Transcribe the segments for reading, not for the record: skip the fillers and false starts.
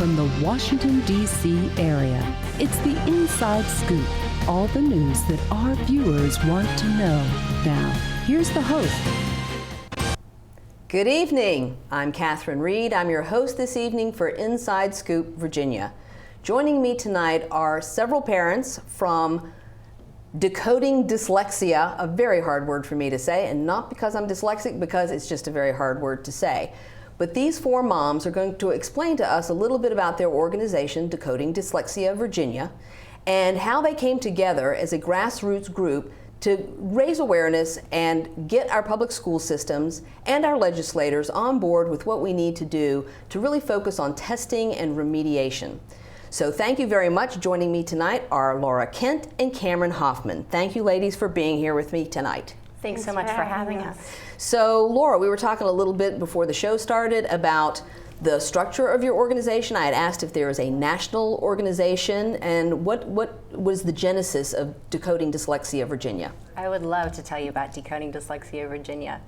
from the Washington, D.C. area. It's the Inside Scoop, all the news that our viewers want to know. Now, here's the host. Good evening. I'm Catherine Reed. I'm your host this evening for Inside Scoop, Virginia. Joining me tonight are several parents from Decoding Dyslexia, a very hard word for me to say, and not because I'm dyslexic, because it's just a very hard word to say. But these four moms are going to explain to us a little bit about their organization, Decoding Dyslexia Virginia, and how they came together as a grassroots group to raise awareness and get our public school systems and our legislators on board with what we need to do to really focus on testing and remediation. So thank you very much. Joining me tonight are Laura Kent and Cameron Hoffman. Thank you, ladies, for being here with me tonight. Thanks so much for having us. So Laura, we were talking a little bit before the show started about the structure of your organization. I had asked if there is a national organization, and what was the genesis of Decoding Dyslexia Virginia? I would love to tell you about Decoding Dyslexia Virginia.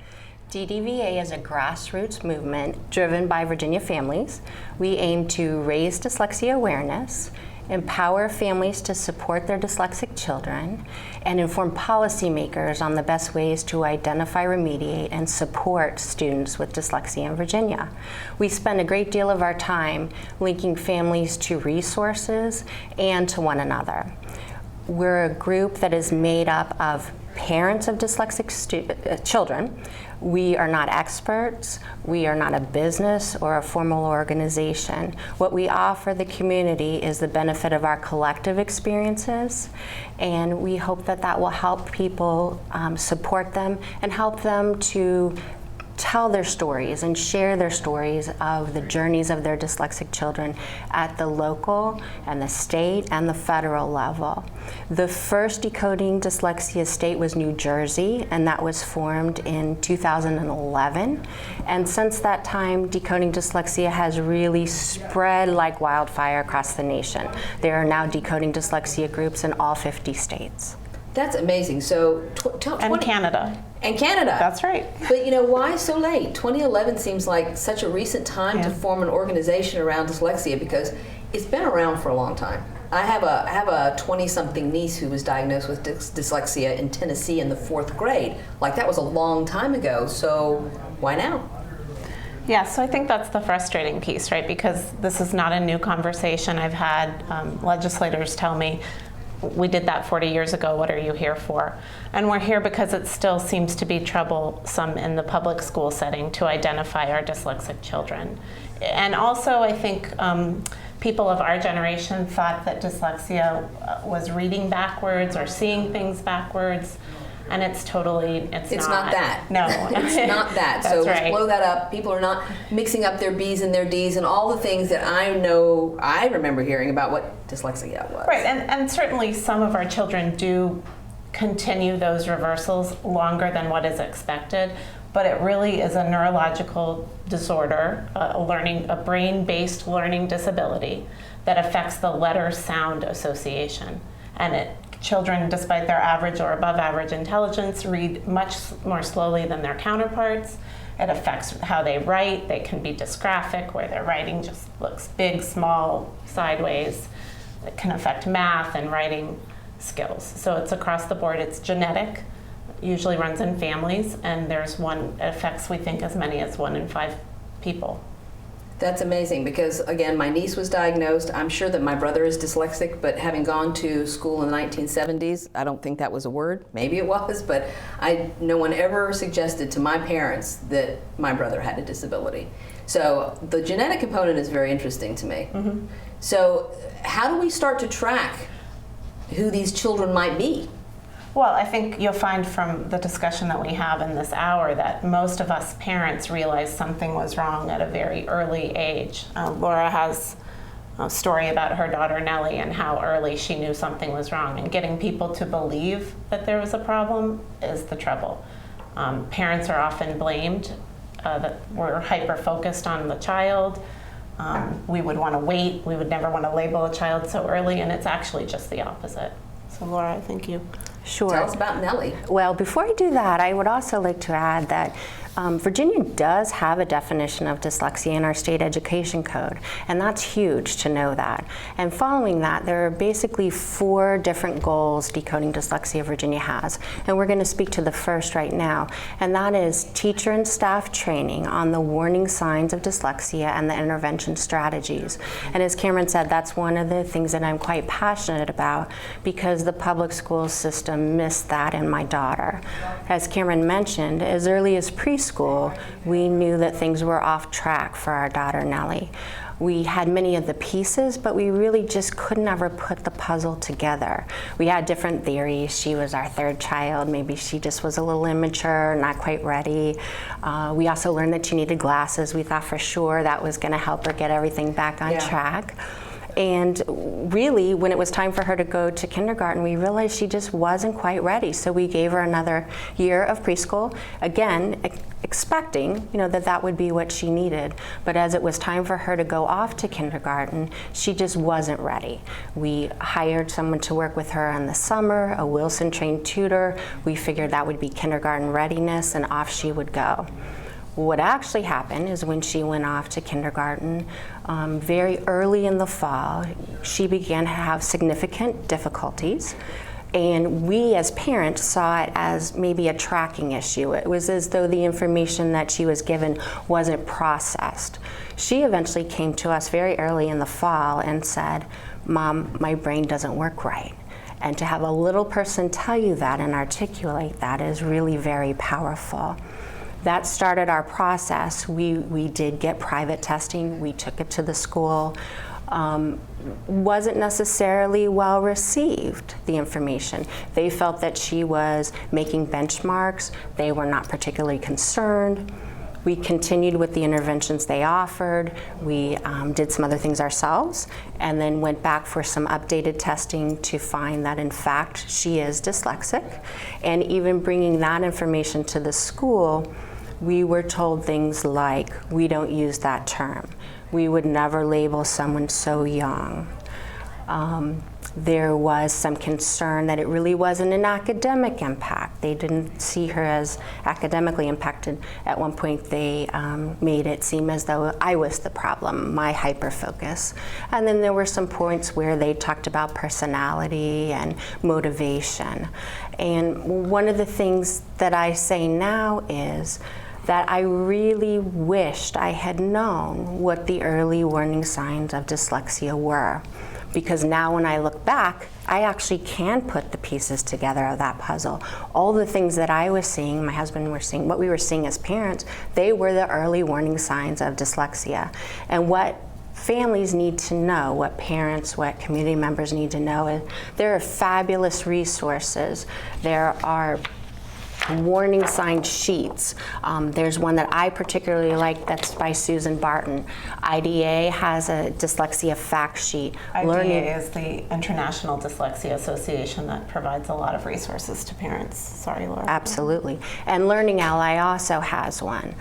DDVA is a grassroots movement driven by Virginia families. We aim to raise dyslexia awareness, empower families to support their dyslexic children, and inform policymakers on the best ways to identify, remediate, and support students with dyslexia in Virginia. We spend a great deal of our time linking families to resources and to one another. We're a group that is made up of parents of dyslexic children. We are not experts, we are not a business or a formal organization. What we offer the community is the benefit of our collective experiences, and we hope that that will help people support them and help them to tell their stories and share their stories of the journeys of their dyslexic children at the local and the state and the federal level. The first Decoding Dyslexia state was New Jersey, and that was formed in 2011. And since that time, Decoding Dyslexia has really spread like wildfire across the nation. There are now Decoding Dyslexia groups in all 50 states. That's amazing. So, and Canada. And Canada. That's right. But you know, why so late? 2011 seems like such a recent time to form an organization around dyslexia, because it's been around for a long time. I have a 20-something niece who was diagnosed with dyslexia in Tennessee in the 4th grade. Like, that was a long time ago. So why now? Yeah, so I think that's the frustrating piece, right? Because this is not a new conversation. I've had legislators tell me, we did that 40 years ago, what are you here for? And we're here because it still seems to be troublesome in the public school setting to identify our dyslexic children. And also, I think people of our generation thought that dyslexia was reading backwards or seeing things backwards, and it's not that. No. It's not that. That's so let's right. blow that up. People are not mixing up their B's and their D's and all the things that I remember hearing about what dyslexia was. Right, and certainly some of our children do continue those reversals longer than what is expected, but it really is a neurological disorder, a brain-based learning disability that affects the letter-sound association. And children, despite their average or above average intelligence, read much more slowly than their counterparts. It affects how they write. They can be dysgraphic, where their writing just looks big, small, sideways. It can affect math and writing skills. So it's across the board. It's genetic, usually runs in families, and it affects, we think, as many as 1 in 5 people. That's amazing, because again, my niece was diagnosed. I'm sure that my brother is dyslexic, but having gone to school in the 1970s, I don't think that was a word. Maybe it was, but no one ever suggested to my parents that my brother had a disability. So the genetic component is very interesting to me. Mm-hmm. So how do we start to track who these children might be? Well, I think you'll find from the discussion that we have in this hour that most of us parents realized something was wrong at a very early age. Laura has a story about her daughter Nellie and how early she knew something was wrong, and getting people to believe that there was a problem is the trouble. Parents are often blamed that we're hyper-focused on the child. We would want to wait. We would never want to label a child so early, and it's actually just the opposite. So Laura, I think you... Sure. Tell us about Nellie. Well, before I do that, I would also like to add that Virginia does have a definition of dyslexia in our state education code, and that's huge to know that. And following that, there are basically 4 different goals Decoding Dyslexia Virginia has, and we're going to speak to the first right now, and that is teacher and staff training on the warning signs of dyslexia and the intervention strategies. And as Cameron said, that's one of the things that I'm quite passionate about, because the public school system missed that in my daughter. As Cameron mentioned, as early as preschool, we knew that things were off track for our daughter Nellie. We had many of the pieces, but we really just could never put the puzzle together. We had different theories. She was our 3rd child. Maybe she just was a little immature, not quite ready. We also learned that she needed glasses. We thought for sure that was going to help her get everything back on track. And really, when it was time for her to go to kindergarten, we realized she just wasn't quite ready. So we gave her another year of preschool, again, expecting, that would be what she needed. But as it was time for her to go off to kindergarten, she just wasn't ready. We hired someone to work with her in the summer, a Wilson-trained tutor. We figured that would be kindergarten readiness, and off she would go. What actually happened is when she went off to kindergarten, very early in the fall, she began to have significant difficulties. And we as parents saw it as maybe a tracking issue. It was as though the information that she was given wasn't processed. She eventually came to us very early in the fall and said, "Mom, my brain doesn't work right." And to have a little person tell you that and articulate that is really very powerful. That started our process. We did get private testing. We took it to the school. Wasn't necessarily well received, the information. They felt that she was making benchmarks. They were not particularly concerned. We continued with the interventions they offered. We did some other things ourselves, and then went back for some updated testing to find that in fact she is dyslexic. And even bringing that information to the school, we were told things like, "We don't use that term. We would never label someone so young." There was some concern that it really wasn't an academic impact. They didn't see her as academically impacted. At one point, they made it seem as though I was the problem, my hyperfocus. And then there were some points where they talked about personality and motivation. And one of the things that I say now is that I really wished I had known what the early warning signs of dyslexia were. Because now when I look back, I actually can put the pieces together of that puzzle. All the things that I was seeing, my husband were seeing, what we were seeing as parents, they were the early warning signs of dyslexia. And what families need to know, what parents, what community members need to know is there are fabulous resources. There are warning sign sheets. There's one that I particularly like that's by Susan Barton. IDA has a dyslexia fact sheet. IDA is the International Dyslexia Association that provides a lot of resources to parents. Sorry, Laura. Absolutely. And Learning Ally also has one.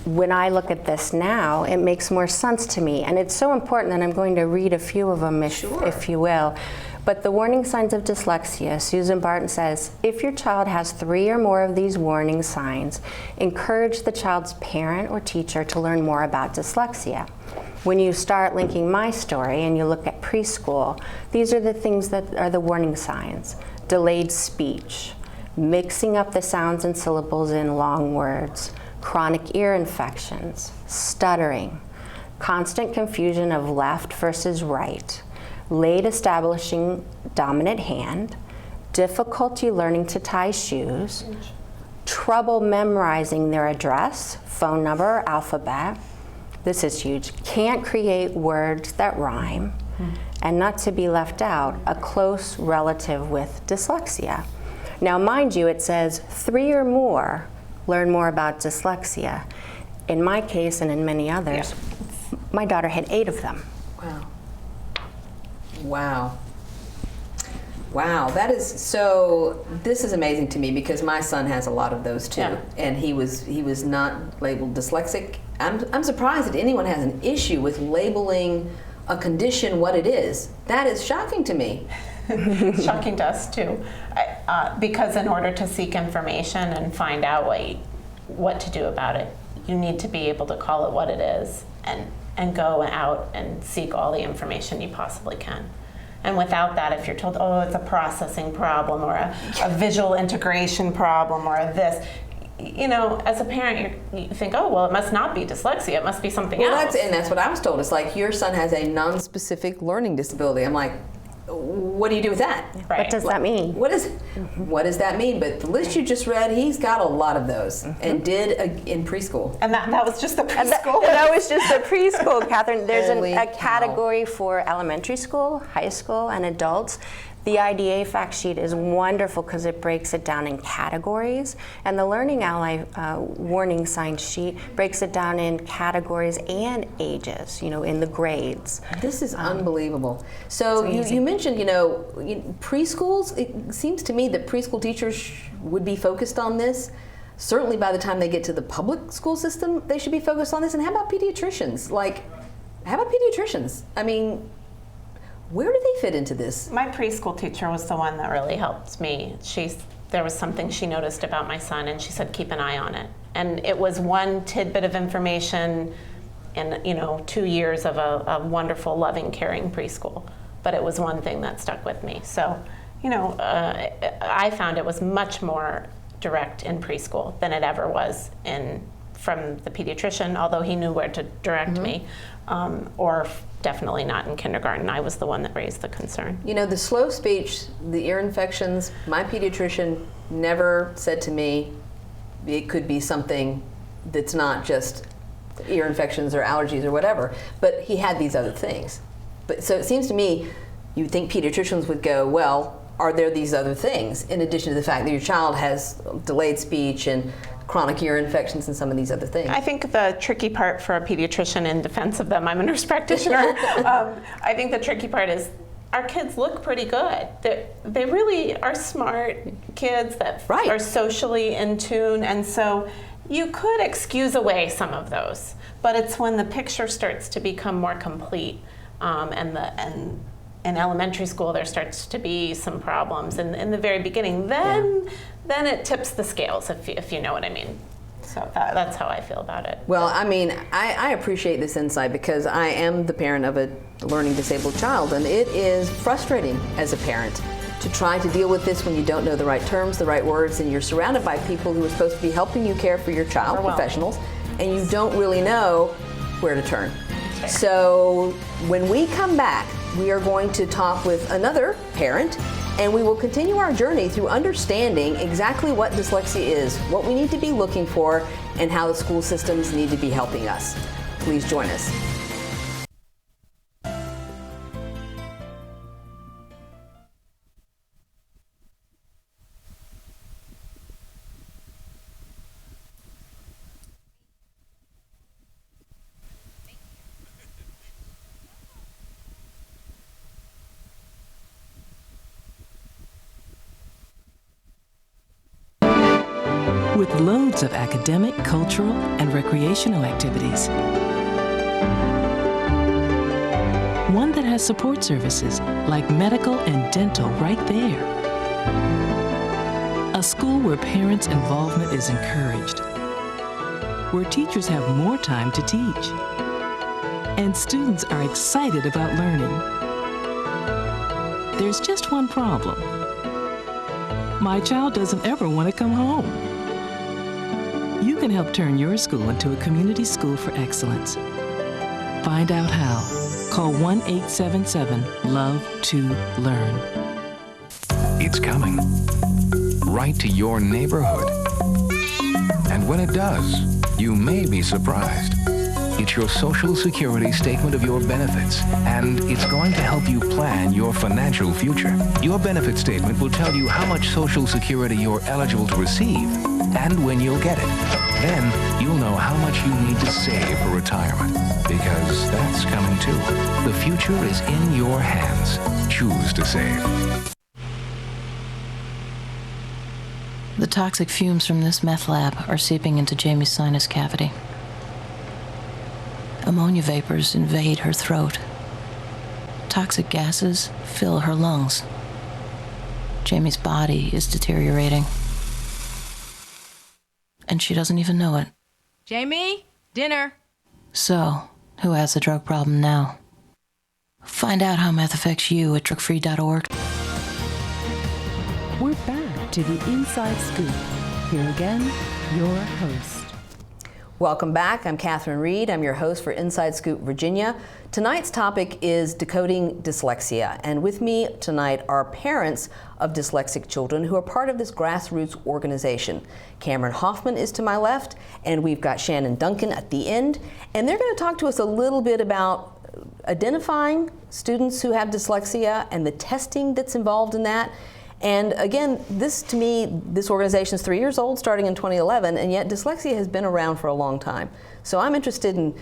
When I look at this now, it makes more sense to me. And it's so important that I'm going to read a few of them, if you will. But the warning signs of dyslexia, Susan Barton says, if your child has 3 or more of these warning signs, encourage the child's parent or teacher to learn more about dyslexia. When you start linking my story and you look at preschool, these are the things that are the warning signs. Delayed speech, mixing up the sounds and syllables in long words, chronic ear infections, stuttering, constant confusion of left versus right, late establishing dominant hand, difficulty learning to tie shoes, trouble memorizing their address, phone number, or alphabet. This is huge. Can't create words that rhyme. And not to be left out, a close relative with dyslexia. Now, mind you, it says 3 or more learn more about dyslexia. In my case, and in many others, my daughter had 8 of them. Wow. Wow. Wow, that is so, this is amazing to me because my son has a lot of those too. Yeah. And he was not labeled dyslexic. I'm surprised that anyone has an issue with labeling a condition what it is. That is shocking to me. Shocking to us too. Because in order to seek information and find out what to do about it. You need to be able to call it what it is and go out and seek all the information you possibly can. And without that, if you're told, oh, it's a processing problem or a visual integration problem or this, as a parent, you think, oh, well, it must not be dyslexia. It must be something else. That's what I was told. It's like, your son has a non-specific learning disability. I'm like, what do you do with that? Right. What does that mean? What does that mean? But the list you just read, he's got a lot of those, and did in preschool. And that was just the preschool? That was just the preschool, Catherine. There's a category for elementary school, high school, and adults. The IDA fact sheet is wonderful because it breaks it down in categories, and the Learning Ally warning sign sheet breaks it down in categories and ages, in the grades. This is unbelievable. So you mentioned, preschools. It seems to me that preschool teachers would be focused on this. Certainly by the time they get to the public school system, they should be focused on this. And how about pediatricians? I mean, where do they fit into this? My preschool teacher was the one that really helped me. There was something she noticed about my son, and she said, keep an eye on it. And it was one tidbit of information in 2 years of a wonderful, loving, caring preschool. But it was one thing that stuck with me. So, I found it was much more direct in preschool than it ever was from the pediatrician, although he knew where to direct me, or definitely not in kindergarten. I was the one that raised the concern. The slow speech, the ear infections, my pediatrician never said to me it could be something that's not just ear infections or allergies or whatever, but he had these other things. But so it seems to me, you'd think pediatricians would go, well, are there these other things in addition to the fact that your child has delayed speech and chronic ear infections and some of these other things? I think the tricky part for a pediatrician, in defense of them, I'm a nurse practitioner, I think the tricky part is our kids look pretty good. They really are smart kids that are socially in tune, and so you could excuse away some of those, but it's when the picture starts to become more complete, and in elementary school there starts to be some problems in the very beginning. Then it tips the scales, if you know what I mean. So that's how I feel about it. Well, I mean, I appreciate this insight because I am the parent of a learning disabled child, and it is frustrating as a parent to try to deal with this when you don't know the right terms, the right words, and you're surrounded by people who are supposed to be helping you care for your child, professionals, and you don't really know where to turn. So when we come back, we are going to talk with another parent, and we will continue our journey through understanding exactly what dyslexia is, what we need to be looking for, and how the school systems need to be helping us. Please join us. With loads of academic, cultural, and recreational activities. One that has support services like medical and dental right there. A school where parents' involvement is encouraged. Where teachers have more time to teach. And students are excited about learning. There's just one problem. My child doesn't ever want to come home. You can help turn your school into a community school for excellence. Find out how. Call 1-877-LOVE-TO-LEARN. It's coming. Right to your neighborhood. And when it does, you may be surprised. It's your Social Security statement of your benefits, and it's going to help you plan your financial future. Your benefit statement will tell you how much Social Security you're eligible to receive and when you'll get it. Then you'll know how much you need to save for retirement, because that's coming too. The future is in your hands. Choose to save. The toxic fumes from this meth lab are seeping into Jamie's sinus cavity. Ammonia vapors invade her throat. Toxic gases fill her lungs. Jamie's body is deteriorating. And and she doesn't even know it. Jamie, dinner. So, who has a drug problem now? Find out how meth affects you at drugfree.org. We're back to the Inside Scoop. Here again, your host. Welcome back. I'm Catherine Reed. I'm your host for Inside Scoop Virginia. Tonight's topic is decoding dyslexia. And with me tonight are parents of dyslexic children who are part of this grassroots organization. Cameron Hoffman is to my left, and we've got Shannon Duncan at the end. And they're going to talk to us a little bit about identifying students who have dyslexia and the testing that's involved in that. And again, this to me, this organization is 3 years old, starting in 2011, and yet dyslexia has been around for a long time. So I'm interested in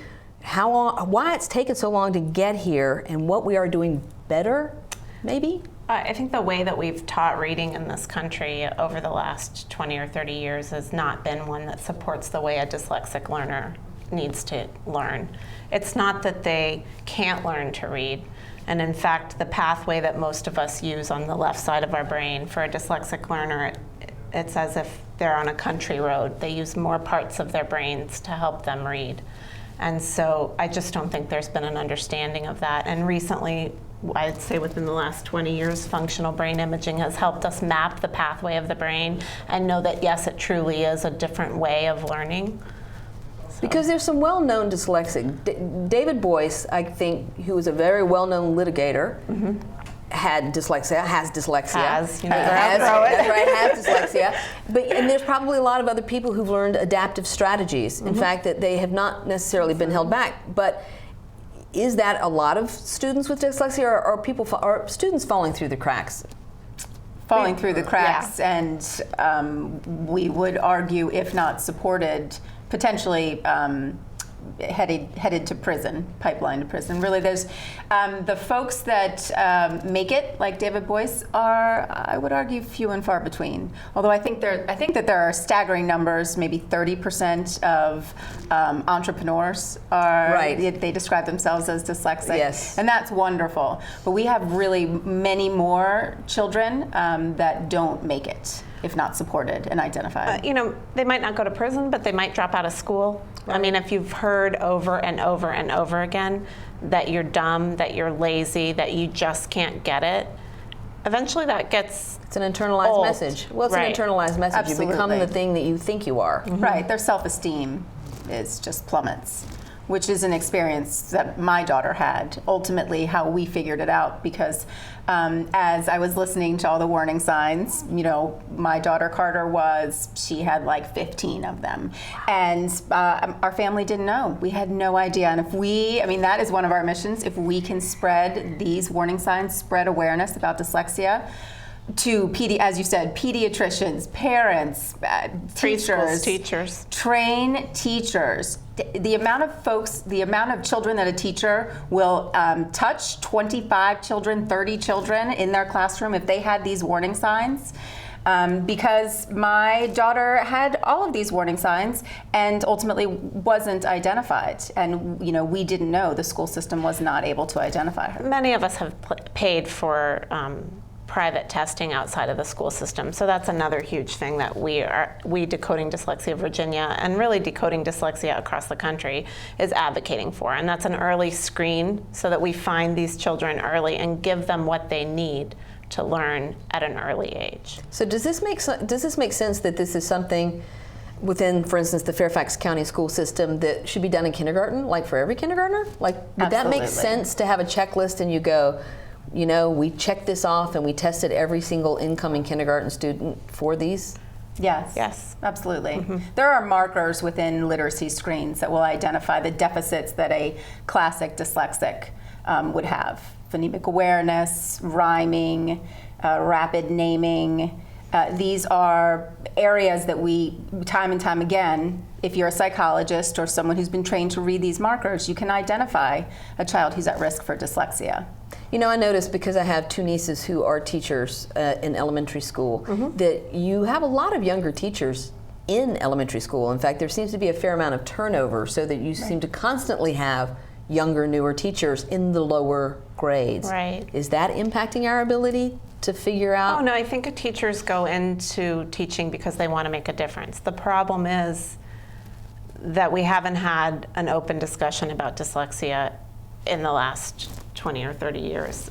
why it's taken so long to get here and what we are doing better, maybe? I think the way that we've taught reading in this country over the last 20 or 30 years has not been one that supports the way a dyslexic learner needs to learn. It's not that they can't learn to read. And in fact, the pathway that most of us use on the left side of our brain for a dyslexic learner, it's as if they're on a country road. They use more parts of their brains to help them read. And so I just don't think there's been an understanding of that. And recently, I'd say within the last 20 years, functional brain imaging has helped us map the pathway of the brain and know that, yes, it truly is a different way of learning. Because there's some well-known dyslexic. David Boyce, I think, who was a very well-known litigator, had dyslexia, has dyslexia. Has dyslexia. And there's probably a lot of other people who've learned adaptive strategies. In fact, that they have not necessarily been held back. But is that a lot of students with dyslexia, or are students falling through the cracks? Falling through the cracks, and we would argue, if not supported, potentially headed to prison, pipeline to prison. Really, there's the folks that make it, like David Boyce, are, I would argue, few and far between. Although I think that there are staggering numbers. Maybe 30% of entrepreneurs are they describe themselves as dyslexic. Yes, and that's wonderful. But we have really many more children that don't make it, if not supported and identified. They might not go to prison, but they might drop out of school. Right. I mean, if you've heard over and over and over again that you're dumb, that you're lazy, that you just can't get it, eventually that gets It's an internalized old. Message. Well, it's an internalized message. Absolutely. You become the thing that you think you are. Right, their self-esteem is just plummets, which is an experience that my daughter had. Ultimately, how we figured it out, because as I was listening to all the warning signs, my daughter Carter she had like 15 of them. And our family didn't know. We had no idea. And that is one of our missions. If we can spread these warning signs, spread awareness about dyslexia, to as you said, pediatricians, parents, teachers, train teachers. The amount of children that a teacher will touch, 25 children, 30 children in their classroom if they had these warning signs. Because my daughter had all of these warning signs and ultimately wasn't identified. And we didn't know. The school system was not able to identify her. Many of us have paid for private testing outside of the school system. So that's another huge thing that we Decoding Dyslexia Virginia, and really Decoding Dyslexia across the country, is advocating for. And that's an early screen so that we find these children early and give them what they need to learn at an early age. So does this make sense that this is something within, for instance, the Fairfax County school system that should be done in kindergarten, like for every kindergartner? Like, would that make sense to have a checklist and you go, we check this off and we tested every single incoming kindergarten student for these? Yes, absolutely. There are markers within literacy screens that will identify the deficits that a classic dyslexic would have. Phonemic awareness, rhyming, rapid naming. These are areas that we, time and time again, if you're a psychologist or someone who's been trained to read these markers, you can identify a child who's at risk for dyslexia. I noticed, because I have two nieces who are teachers in elementary school, that you have a lot of younger teachers in elementary school. In fact, there seems to be a fair amount of turnover, so that you seem to constantly have younger, newer teachers in the lower grades. Right. Is that impacting our ability to figure out? Oh, no, I think teachers go into teaching because they want to make a difference. The problem is that we haven't had an open discussion about dyslexia in the last 20 or 30 years.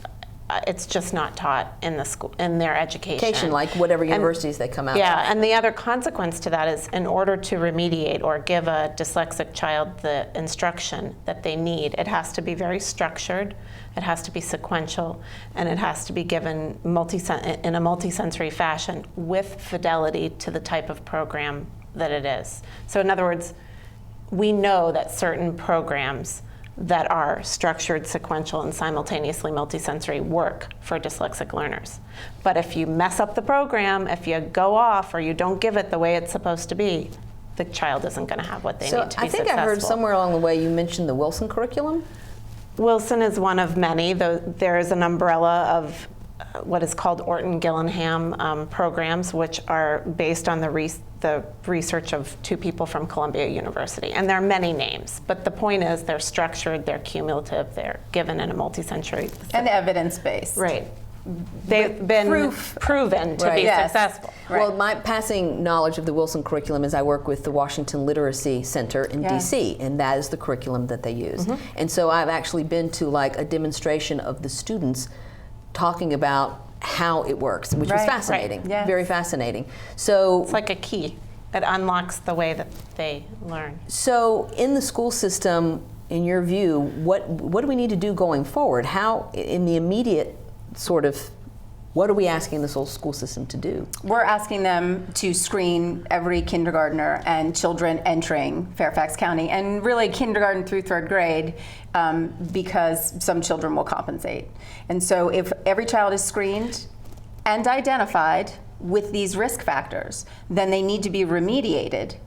It's just not taught in the school, in their education. Like whatever universities they come out Yeah, of. and the other consequence to that is in order to remediate or give a dyslexic child the instruction that they need, it has to be very structured, it has to be sequential, and it has to be given in a multisensory fashion with fidelity to the type of program that it is. So in other words, we know that certain programs that are structured, sequential, and simultaneously multisensory work for dyslexic learners. But if you mess up the program, if you go off or you don't give it the way it's supposed to be, the child isn't going to have what they need to be successful. So I think I heard somewhere along the way you mentioned the Wilson curriculum? Wilson is one of many. There is an umbrella of what is called Orton-Gillingham programs, which are based on the research of two people from Columbia University. And there are many names, but the point is they're structured, they're cumulative, they're given in a multisensory. And evidence-based. Right. They've been proven to be successful. Right. Well, my passing knowledge of the Wilson curriculum is I work with the Washington Literacy Center in DC, and that is the curriculum that they use. And so I've actually been to like a demonstration of the students talking about how it works, which was fascinating, very fascinating. So it's like a key. It unlocks the way that they learn. So in the school system, in your view, what do we need to do going forward? How, in the immediate sort of, what are we asking this whole school system to do? We're asking them to screen every kindergartner and children entering Fairfax County, and really kindergarten through third grade, because some children will compensate. And so if every child is screened and identified with these risk factors, then they need to be remediated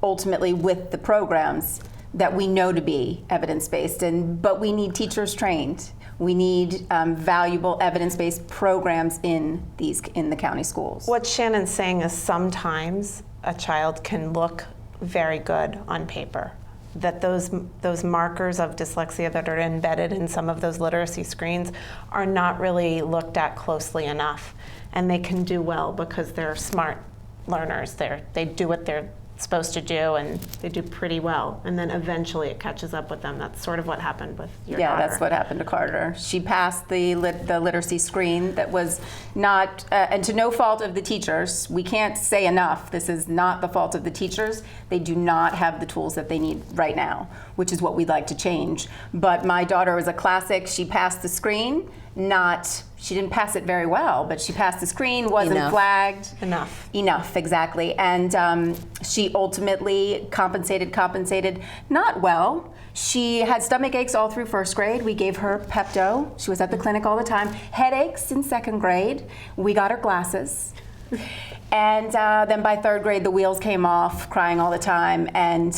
ultimately with the programs that we know to be evidence-based. But we need teachers trained. We need valuable evidence-based programs in the county schools. What Shannon's saying is sometimes a child can look very good on paper, that those markers of dyslexia that are embedded in some of those literacy screens are not really looked at closely enough, and they can do well because they're smart learners. They do what they're supposed to do, and they do pretty well, and then eventually it catches up with them. That's sort of what happened with your daughter. That's what happened to Carter. She passed the literacy screen that was not, and to no fault of the teachers, we can't say enough, this is not the fault of the teachers. They do not have the tools that they need right now, which is what we'd like to change. But my daughter was a classic. She passed the screen, she didn't pass it very well, but she passed the screen, wasn't flagged. Enough, exactly. And she ultimately compensated not well. She had stomach aches all through first grade. We gave her Pepto. She was at the clinic all the time. Headaches in second grade. We got her glasses. And then by third grade, the wheels came off, crying all the time. And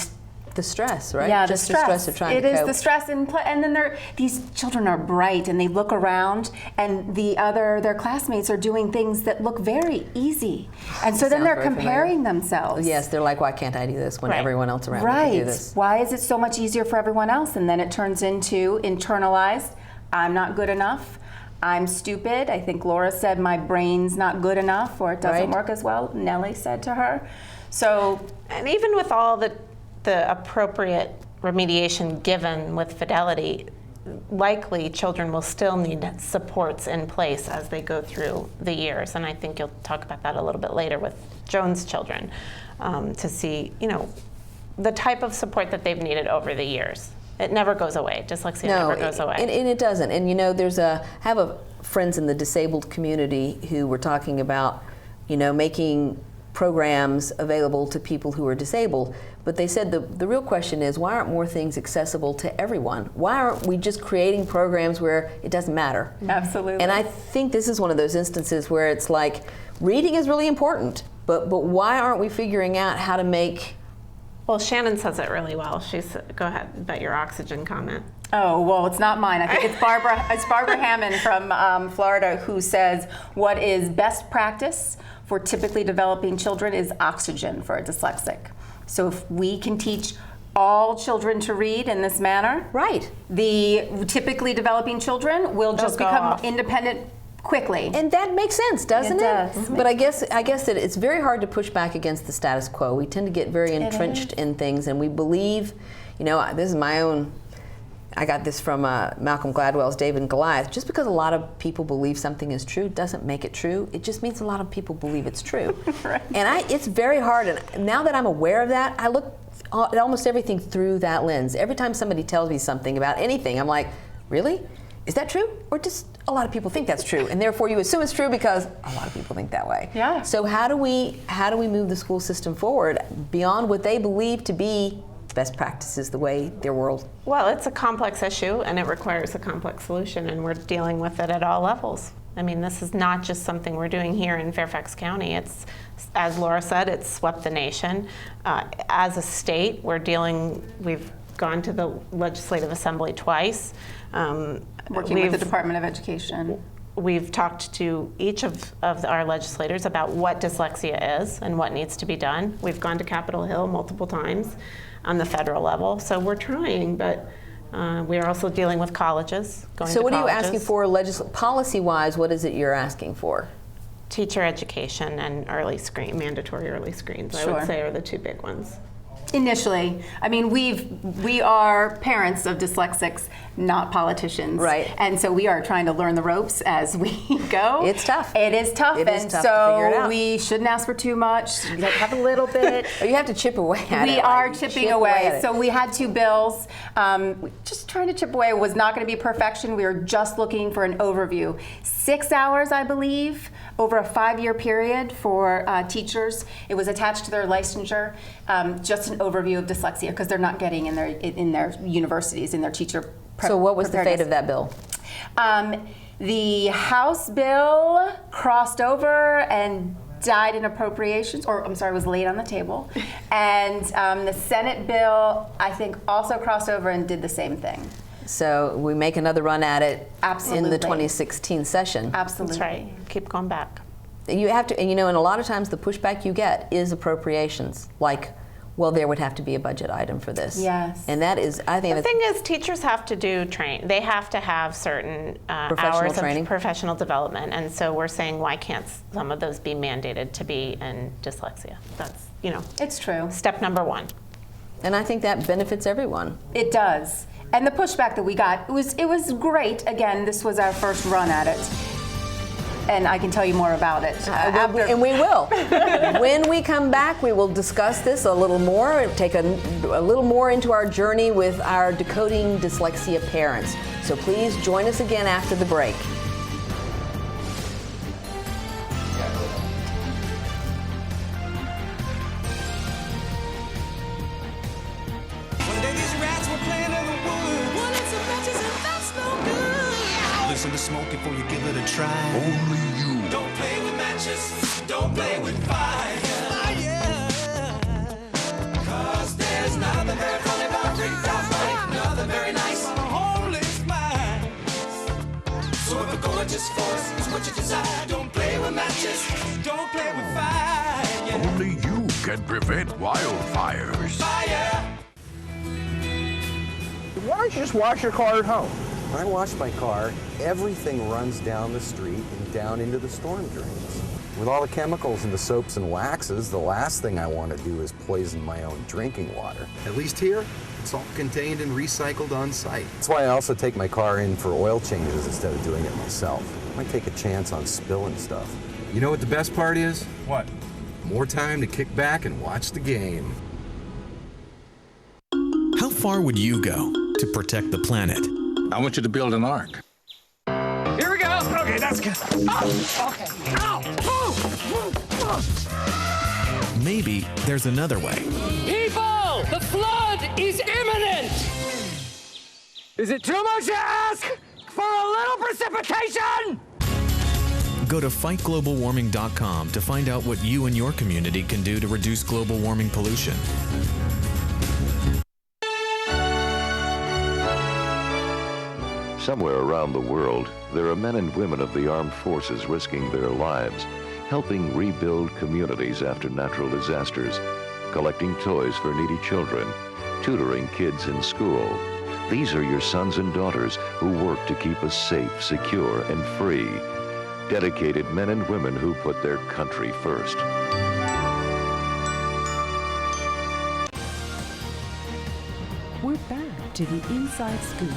the stress, right? Yeah, just the stress of trying to cope. It is the stress, and then these children are bright, and they look around, and their classmates are doing things that look very easy, and so then they're comparing themselves. Yes, they're like, why can't I do this when everyone else around me can do this? Why is it so much easier for everyone else? And then it turns into internalized, I'm not good enough, I'm stupid. I think Laura said my brain's not good enough, or it doesn't work as well, Nellie said to her. So, and even with all the appropriate remediation given with fidelity, likely children will still need supports in place as they go through the years. And I think you'll talk about that a little bit later with Joan's children, to see, the type of support that they've needed over the years. It never goes away. Dyslexia never goes away. And it doesn't. And have friends in the disabled community who were talking about, making programs available to people who are disabled. But they said the real question is, why aren't more things accessible to everyone? Why aren't we just creating programs where it doesn't matter? Absolutely. And I think this is one of those instances where it's like, reading is really important, but why aren't we figuring out how to make... Well, Shannon says it really well. Go ahead about your oxygen comment. Oh, well, it's not mine. I think it's Barbara Hammond from Florida who says what is best practice for typically developing children is oxygen for a dyslexic. So if we can teach all children to read in this manner. Right. The typically developing children will just go become off. independent quickly. And that makes sense, doesn't it? does. But I guess that it's very hard to push back against the status quo. We tend to get very entrenched in things, and we believe, this is my own. I got this from Malcolm Gladwell's David and Goliath. Just because a lot of people believe something is true doesn't make it true. It just means a lot of people believe it's true. Right. And it's very hard. And now that I'm aware of that, I look at almost everything through that lens. Every time somebody tells me something about anything, I'm like, really? Is that true? Or just a lot of people think that's true, and therefore you assume it's true because a lot of people think that way. Yeah. So how do we move the school system forward beyond what they believe to be best practices, the way their world? Well, it's a complex issue, and it requires a complex solution, and we're dealing with it at all levels. I mean, this is not just something we're doing here in Fairfax County. It's, as Laura said, it's swept the nation. As a state, we've gone to the Legislative Assembly twice. Working with the Department of Education. We've talked to each of our legislators about what dyslexia is and what needs to be done. We've gone to Capitol Hill multiple times on the federal level. So we're trying, but we are also dealing with colleges. So what are you asking for policy-wise? What is it you're asking for? Teacher education and mandatory early screens, I would say, are the two big ones. Initially, I mean, we are parents of dyslexics, not politicians, right? And so we are trying to learn the ropes as we go. It's tough. It is tough, and to figure it out. We shouldn't ask for too much. You have a little bit. Or you have to chip away at it. We are chipping away. So we had 2 bills. Just trying to chip away. It was not going to be perfection. We were just looking for an overview. 6 hours, I believe, over a 5-year period for teachers. It was attached to their licensure. Just an overview of dyslexia because they're not getting in their universities, in their teacher. So what was the fate of that bill? The House bill crossed over and died in appropriations, or I'm sorry, was laid on the table. And the Senate bill, I think, also crossed over and did the same thing. So we make another run at it in the 2016 session. Absolutely. That's right. Keep going back. You have to, and and a lot of times the pushback you get is appropriations, like, well, there would have to be a budget item for this. Yes. And that is, I think the thing is, teachers have to they have to have certain hours of professional development, and so we're saying, why can't some of those be mandated to be in dyslexia? That's, It's true. Step number 1. And I think that benefits everyone. It does. And the pushback that we got, it was great. Again, this was our first run at it. And I can tell you more about it. And we will. When we come back, we will discuss this a little more, take a little more into our journey with our Decoding Dyslexia parents. So please join us again after the break. Listen to smoke before you give it a try. Only you. Don't play with matches. Don't play with fire. Cause there's nothing very funny about rigged out fighting. Nothing very nice. Holy smile. So if a gorgeous force is what you desire, don't play with matches. Don't play with fire. Only you can prevent wildfires. Fire. Why don't you just wash your car at home? When I wash my car, everything runs down the street and down into the storm drains. With all the chemicals in the soaps and waxes, the last thing I want to do is poison my own drinking water. At least here, it's all contained and recycled on site. That's why I also take my car in for oil changes instead of doing it myself. I might take a chance on spilling stuff. You know what the best part is? What? More time to kick back and watch the game. How far would you go to protect the planet? I want you to build an ark. Here we go. Okay, that's good. Oh, okay. Ow! Maybe there's another way. People, the flood is imminent! Is it too much to ask for a little precipitation? Go to fightglobalwarming.com to find out what you and your community can do to reduce global warming pollution. Somewhere around the world, there are men and women of the armed forces risking their lives, helping rebuild communities after natural disasters, collecting toys for needy children, tutoring kids in school. These are your sons and daughters who work to keep us safe, secure, and free. Dedicated men and women who put their country first. We're back to the Inside Scoop.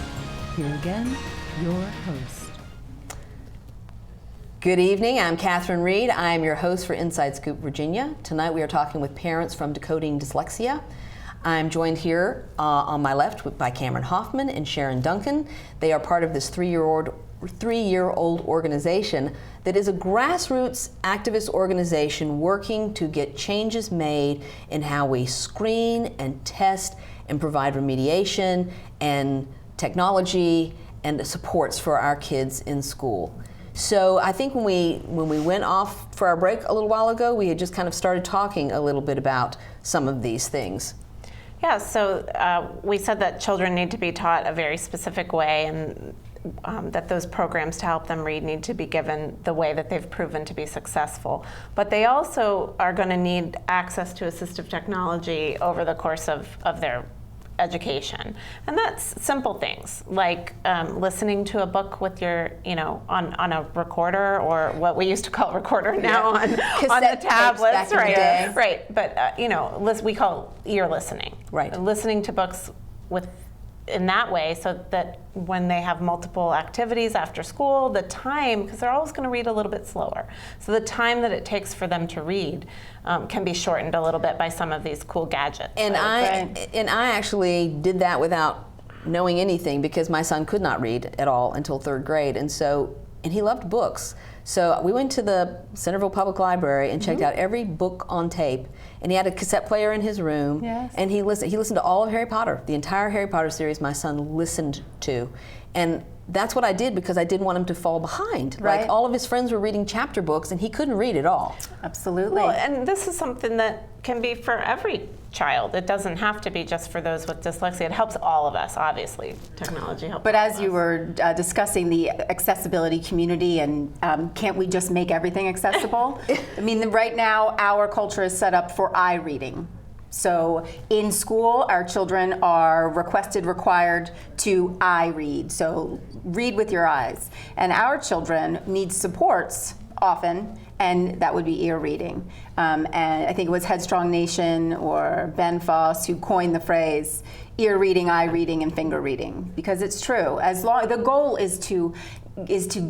Here again, your host. Good evening, I'm Catherine Reed. I'm your host for Inside Scoop Virginia. Tonight we are talking with parents from Decoding Dyslexia. I'm joined here on my left by Cameron Hoffman and Sharon Duncan. They are part of this three-year-old organization that is a grassroots activist organization working to get changes made in how we screen and test and provide remediation and technology and supports for our kids in school. So I think when we went off for our break a little while ago, we had just kind of started talking a little bit about some of these things. Yeah, so we said that children need to be taught a very specific way, and that those programs to help them read need to be given the way that they've proven to be successful. But they also are going to need access to assistive technology over the course of their education. And that's simple things like listening to a book with your, on a recorder, or what we used to call recorder now on the tablets, right? Right. But we call ear listening. Right. Listening to books in that way, so that when they have multiple activities after school, the time, because they're always going to read a little bit slower, so the time that it takes for them to read can be shortened a little bit by some of these cool gadgets. And I actually did that without knowing anything, because my son could not read at all until 3rd grade, and he loved books. So we went to the Centerville Public Library and checked out every book on tape, and he had a cassette player in his room. Yes. And he listened to all of Harry Potter. The entire Harry Potter series my son listened to. And that's what I did, because I didn't want him to fall behind. Right. Like, all of his friends were reading chapter books and he couldn't read at all. Absolutely. Well, and this is something that can be for every child. It doesn't have to be just for those with dyslexia. It helps all of us, obviously. Technology helps. But as you were discussing the accessibility community, and can't we just make everything accessible? I mean, right now our culture is set up for eye reading. So in school, our children are required to eye read. So read with your eyes. And our children need supports often, and that would be ear reading. And I think it was Headstrong Nation or Ben Foss who coined the phrase ear reading, eye reading, and finger reading, because it's true. The goal is to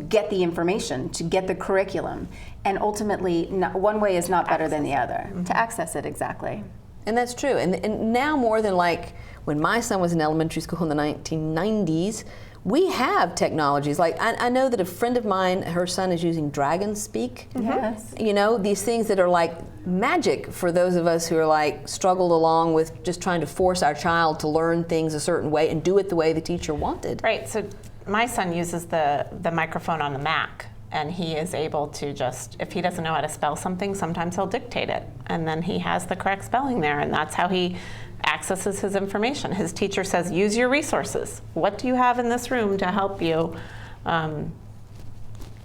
get the information, to get the curriculum, and ultimately one way is not better than the other. To access it, exactly. And that's true. And now more than like when my son was in elementary school in the 1990s, we have technologies. Like I know that a friend of mine, her son is using Dragon Speak. Yes. These things that are like magic for those of us who are like struggled along with just trying to force our child to learn things a certain way and do it the way the teacher wanted. Right. So my son uses the microphone on the Mac. And he is able to just, if he doesn't know how to spell something, sometimes he'll dictate it. And then he has the correct spelling there, and that's how he accesses his information. His teacher says, use your resources. What do you have in this room to help you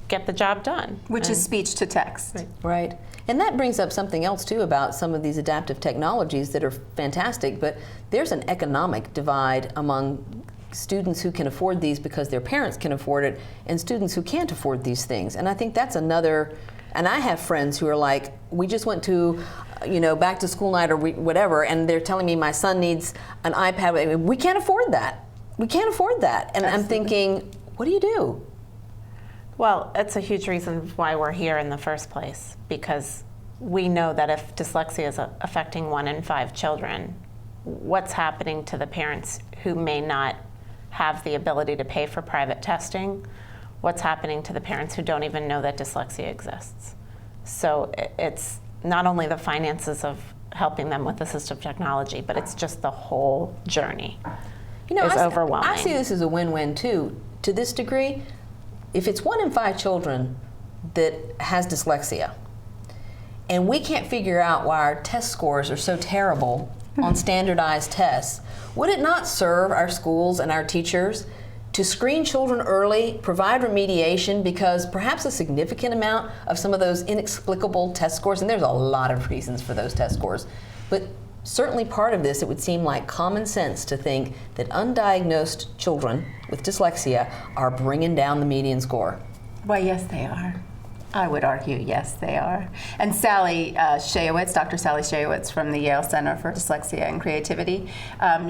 get the job done? Which is speech to text. Right. And that brings up something else, too, about some of these adaptive technologies that are fantastic, but there's an economic divide among students who can afford these because their parents can afford it, and students who can't afford these things. And I think that's another, and I have friends who are like, we just went to, back to school night or whatever, and they're telling me my son needs an iPad. We can't afford that. We can't afford that. And I'm thinking, what do you do? Well, it's a huge reason why we're here in the first place, because we know that if dyslexia is affecting 1 in 5 children, what's happening to the parents who may not have the ability to pay for private testing? What's happening to the parents who don't even know that dyslexia exists? So it's not only the finances of helping them with assistive technology, but it's just the whole journey. It's overwhelming. I see this as a win-win too. To this degree, if it's 1 in 5 children that has dyslexia, and we can't figure out why our test scores are so terrible on standardized tests, would it not serve our schools and our teachers to screen children early, provide remediation, because perhaps a significant amount of some of those inexplicable test scores, and there's a lot of reasons for those test scores, but certainly part of this, it would seem like common sense to think that undiagnosed children with dyslexia are bringing down the median score. Why, yes, they are. I would argue, yes, they are. And Sally Shayowitz, Dr. Sally Shayowitz from the Yale Center for Dyslexia and Creativity,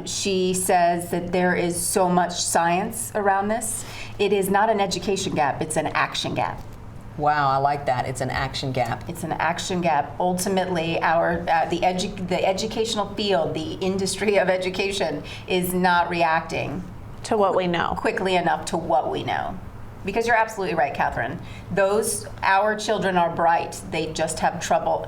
she says that there is so much science around this. It is not an education gap, it's an action gap. Wow, I like that. It's an action gap. It's an action gap. Ultimately, the educational field, the industry of education, is not reacting to what we know quickly enough to what we know. Because you're absolutely right, Catherine. Our children are bright. They just have trouble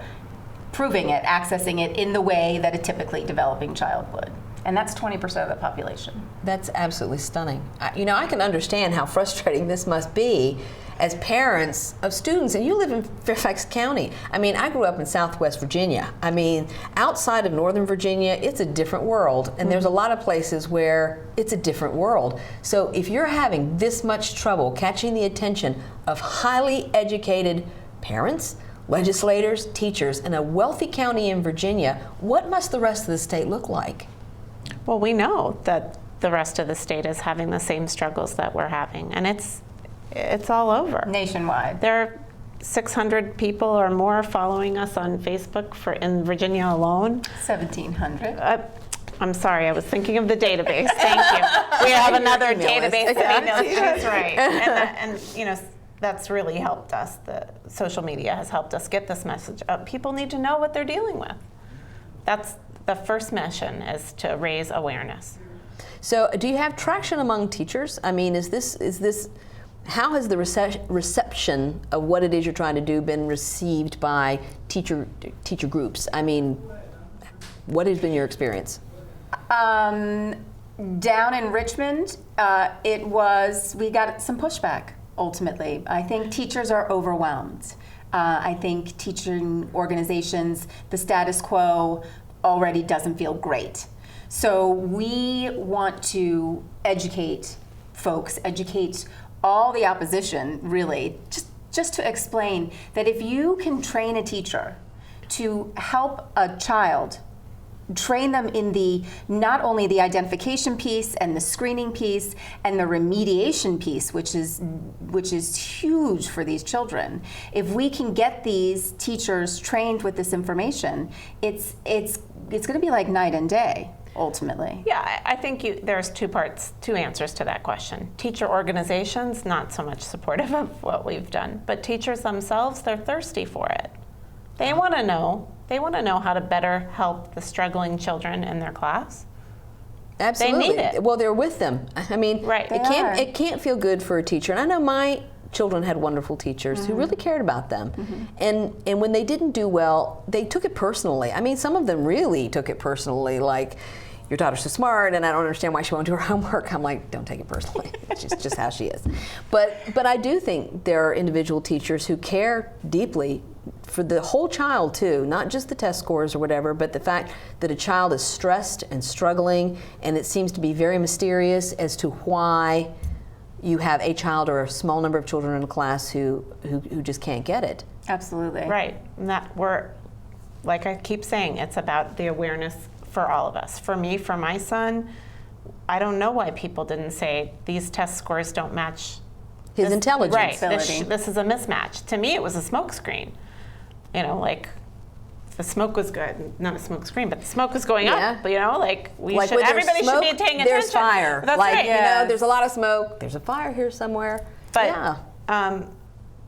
proving it, accessing it in the way that a typically developing child would. And that's 20% of the population. That's absolutely stunning. I can understand how frustrating this must be as parents of students, and you live in Fairfax County. I mean, I grew up in Southwest Virginia. I mean, outside of Northern Virginia, it's a different world, and there's a lot of places where it's a different world. So if you're having this much trouble catching the attention of highly educated parents, legislators, teachers in a wealthy county in Virginia, what must the rest of the state look like? Well, we know that the rest of the state is having the same struggles that we're having, and it's all over. Nationwide. There are 600 people or more following us on Facebook in Virginia alone. 1,700. I'm sorry, I was thinking of the database. Thank you. We have another database of emails. That's right. And that's really helped us. The social media has helped us get this message up. People need to know what they're dealing with. That's the first mission, is to raise awareness. So do you have traction among teachers? I mean, is this how has the reception of what it is you're trying to do been received by teacher groups? I mean, what has been your experience? Down in Richmond, we got some pushback, ultimately. I think teachers are overwhelmed. I think teaching organizations, the status quo already doesn't feel great. So we want to educate folks, educate all the opposition, really, just to explain that if you can train a teacher to help a child, train them in not only the identification piece and the screening piece and the remediation piece, which is huge for these children. If we can get these teachers trained with this information, it's going to be like night and day. Ultimately. Yeah, I think there's two answers to that question. Teacher organizations, not so much supportive of what we've done, but teachers themselves, they're thirsty for it. They want to know. They want to know how to better help the struggling children in their class. Absolutely. They need it. Well, they're with them. I mean, right. It can't feel good for a teacher. And I know my children had wonderful teachers who really cared about them. And when they didn't do well, they took it personally. I mean, some of them really took it personally, like, your daughter's so smart and I don't understand why she won't do her homework. I'm like, don't take it personally. It's just how she is. But I do think there are individual teachers who care deeply for the whole child too, not just the test scores or whatever, but the fact that a child is stressed and struggling, and it seems to be very mysterious as to why you have a child or a small number of children in a class who just can't get it. Absolutely. Right. And like I keep saying, it's about the awareness for all of us. For me, for my son, I don't know why people didn't say these test scores don't match his intelligence. Right. This is a mismatch. To me, it was a smoke screen. Like the smoke was good, not a smoke screen, but the smoke was going up. Everybody should be paying attention. There's fire. That's right. There's a lot of smoke. There's a fire here somewhere. But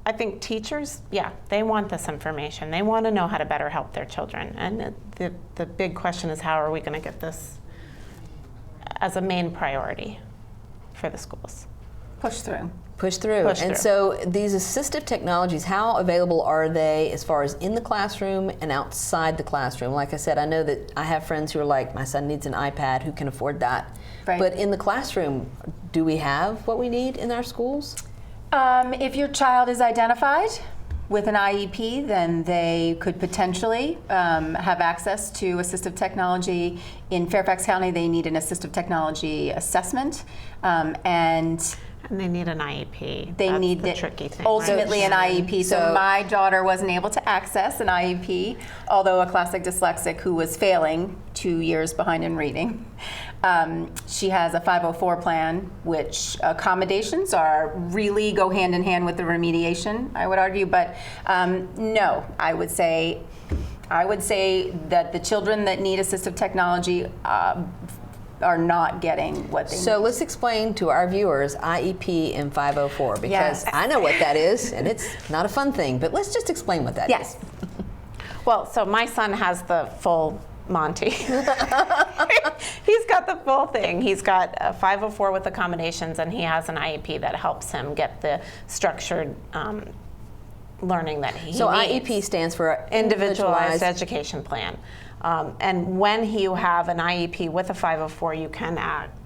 I think teachers, they want this information. They want to know how to better help their children. And the big question is, how are we going to get this as a main priority for the schools? Push through. And so these assistive technologies, how available are they as far as in the classroom and outside the classroom? Like I said, I know that I have friends who are like, my son needs an iPad, who can afford that? Right. But in the classroom, do we have what we need in our schools? If your child is identified with an IEP, then they could potentially have access to assistive technology. In Fairfax County, they need an assistive technology assessment. And they need an IEP. They That's need the tricky thing. ultimately right? an IEP. So my daughter wasn't able to access an IEP, although a classic dyslexic who was failing 2 years behind in reading. She has a 504 plan, which accommodations are really go hand in hand with the remediation, I would argue. But no, I would say that the children that need assistive technology are not getting what they need. So let's explain to our viewers IEP and 504, because Yes. I know what that is, and it's not a fun thing, but let's just explain what that is. Yes. Well, so my son has the full Monty. He's got the full thing. He's got a 504 with accommodations, and he has an IEP that helps him get the structured learning that he So needs. IEP stands for Individualized Education Plan. And when you have an IEP with a 504, you can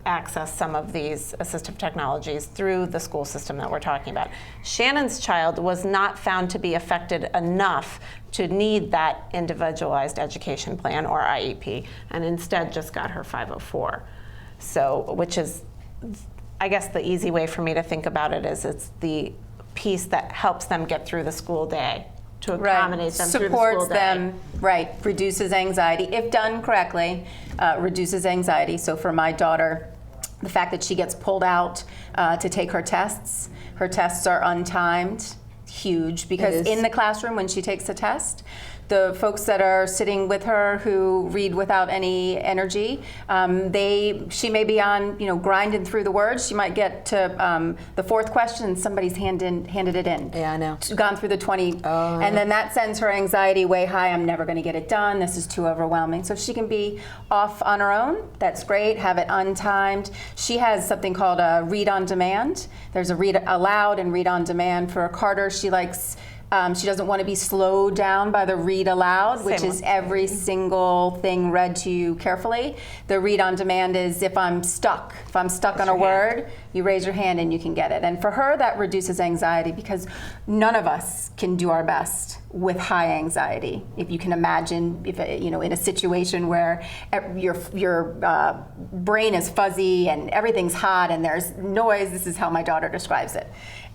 access some of these assistive technologies through the school system that we're talking about. Shannon's child was not found to be affected enough to need that individualized education plan or IEP, and instead just got her 504. So, which is, I guess the easy way for me to think about it is it's the piece that helps them get through the school day, to accommodate them through the school supports day. them, right, reduces anxiety. If done correctly, reduces anxiety. So for my daughter, the fact that she gets pulled out to take her tests are untimed, huge, because in the classroom when she takes the test, the folks that are sitting with her who read without any energy, she may be on, grinding through the words. She might get to the fourth question and somebody's handed it in. Yeah, I know. Gone through the 20, and then that sends her anxiety way high. I'm never going to get it done. This is too overwhelming. So if she can be off on her own, that's great. Have it untimed. She has something called a read on demand. There's a read aloud and read on demand. For Carter, she likes. She doesn't want to be slowed down by the read aloud, which is every single thing read to you carefully. The read on demand is if I'm stuck on a word, you raise your hand and you can get it. And for her, that reduces anxiety, because none of us can do our best with high anxiety. If you can imagine, if in a situation where your brain is fuzzy and everything's hot and there's noise, this is how my daughter describes it.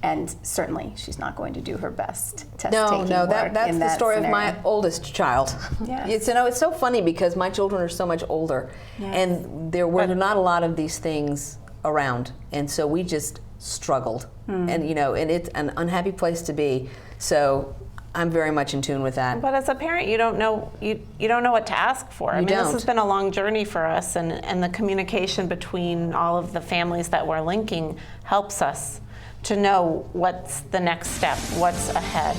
And certainly, she's not going to do her best test-taking No, work that's in the that story scenario. of my oldest child. Yes. It's so funny because my children are so much older, and there were not a lot of these things around, and so we just struggled, and and it's an unhappy place to be. So I'm very much in tune with that. But as a parent, you don't know you don't know what to ask for. I mean, don't. this has been a long journey for us, and the communication between all of the families that we're linking helps us to know what's the next step, what's ahead.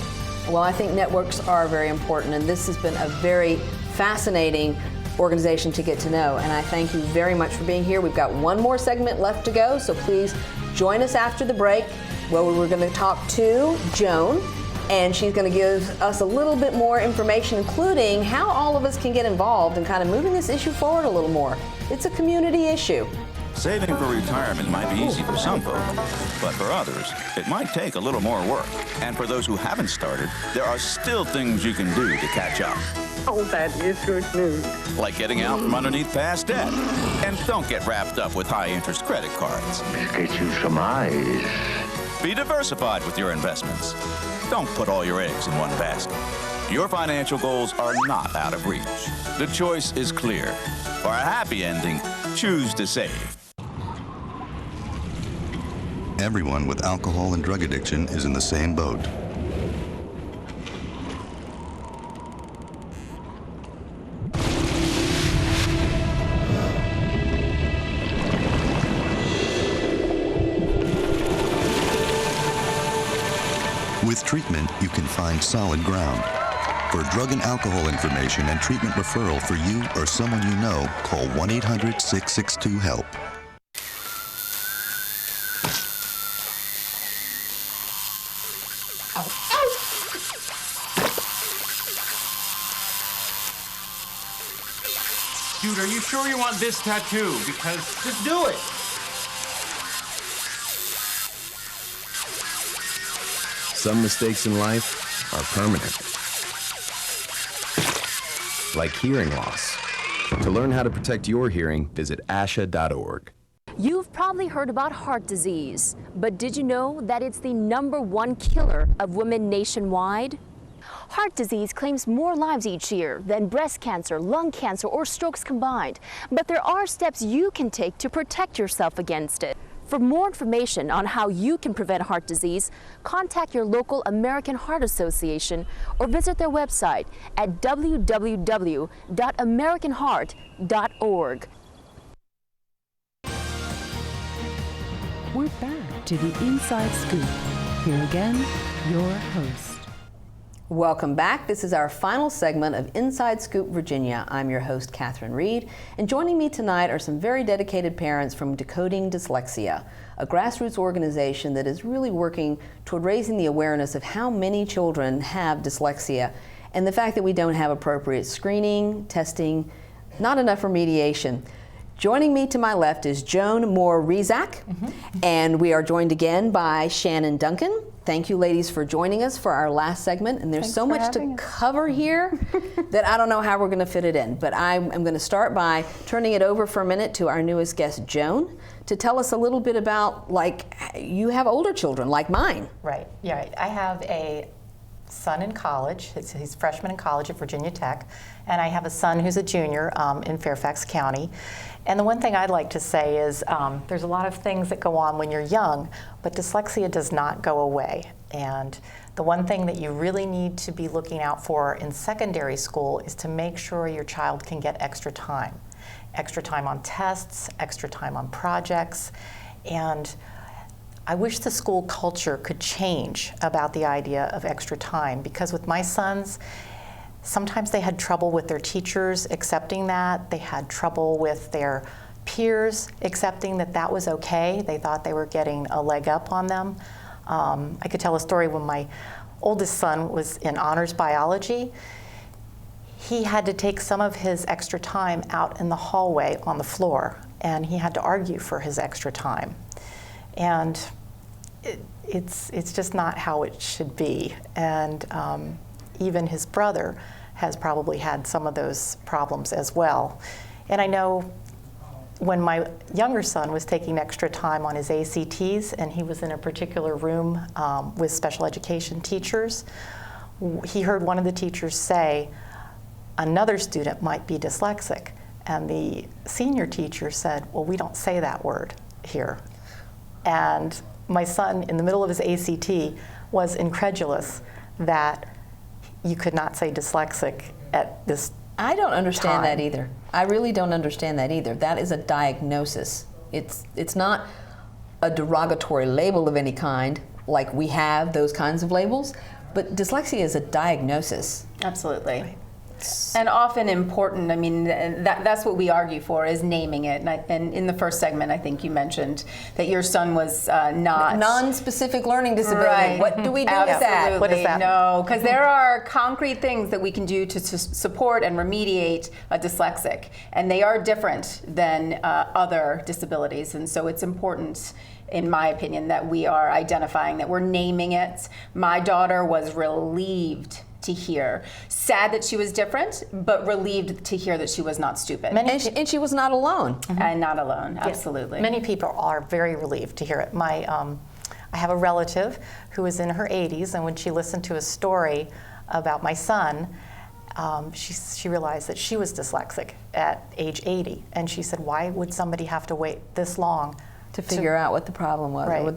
Well, I think networks are very important, and this has been a very fascinating organization to get to know, and I thank you very much for being here. We've got one more segment left to go, so please join us after the break, where we're going to talk to Joan, and she's going to give us a little bit more information, including how all of us can get involved in kind of moving this issue forward a little more. It's a community issue. Saving for retirement might be easy for some folk, but for others, it might take a little more work. And for those who haven't started, there are still things you can do to catch up. Oh, that is good news. Like getting out from underneath past debt. And don't get wrapped up with high-interest credit cards. Get you some eyes. Be diversified with your investments. Don't put all your eggs in one basket. Your financial goals are not out of reach. The choice is clear. For a happy ending, choose to save. Everyone with alcohol and drug addiction is in the same boat. With treatment, you can find solid ground. For drug and alcohol information and treatment referral for you or someone you know, call 1-800-662-HELP. Dude, are you sure you want this tattoo? Because just do it. Some mistakes in life are permanent. Like hearing loss. To learn how to protect your hearing, visit asha.org. You've probably heard about heart disease, but did you know that it's the #1 killer of women nationwide? Heart disease claims more lives each year than breast cancer, lung cancer, or strokes combined. But there are steps you can take to protect yourself against it. For more information on how you can prevent heart disease, contact your local American Heart Association or visit their website at www.americanheart.org. We're back to the Inside Scoop. Here again, your host. Welcome back. This is our final segment of Inside Scoop Virginia. I'm your host, Catherine Reed, and joining me tonight are some very dedicated parents from Decoding Dyslexia, a grassroots organization that is really working toward raising the awareness of how many children have dyslexia and the fact that we don't have appropriate screening, testing, not enough remediation. Joining me to my left is Joan Moore-Rizak, and we are joined again by Shannon Duncan. Thank you, ladies, for joining us for our last segment. And there's so much to cover here that I don't know how we're going to fit it in. But I'm going to start by turning it over for a minute to our newest guest, Joan, to tell us a little bit about, like, you have older children like mine. Right. Yeah. Right. I have a son in college. He's a freshman in college at Virginia Tech. And I have a son who's a junior in Fairfax County. And the one thing I'd like to say is there's a lot of things that go on when you're young, but dyslexia does not go away. And the one thing that you really need to be looking out for in secondary school is to make sure your child can get extra time on tests, extra time on projects. And I wish the school culture could change about the idea of extra time, because with my sons, sometimes they had trouble with their teachers accepting that. They had trouble with their peers accepting that that was okay. They thought they were getting a leg up on them. I could tell a story when my oldest son was in honors biology. He had to take some of his extra time out in the hallway on the floor, and he had to argue for his extra time. And it's just not how it should be. And even his brother has probably had some of those problems as well. And I know when my younger son was taking extra time on his ACTs and he was in a particular room with special education teachers, he heard one of the teachers say, another student might be dyslexic. And the senior teacher said, well, we don't say that word here. And my son, in the middle of his ACT, was incredulous that you could not say dyslexic at this I don't understand time. that either. I really don't understand that either. That is a diagnosis. It's not a derogatory label of any kind, like we have those kinds of labels, but dyslexia is a diagnosis. Absolutely. Right. And often important, I mean, that's what we argue for, is naming it. And in the first segment, I think you mentioned that your son was not... Non-specific learning disability. Right. What do we do with that? What is that? No, because there are concrete things that we can do to support and remediate a dyslexic. And they are different than other disabilities. And so it's important, in my opinion, that we are identifying, that we're naming it. My daughter was relieved to hear. Sad that she was different, but relieved to hear that she was not stupid. And she was not alone. And not alone, absolutely. Yeah. Many people are very relieved to hear it. I have a relative who is in her 80s, and when she listened to a story about my son, she realized that she was dyslexic at age 80. And she said, why would somebody have to wait this long to figure out what the problem was, right. or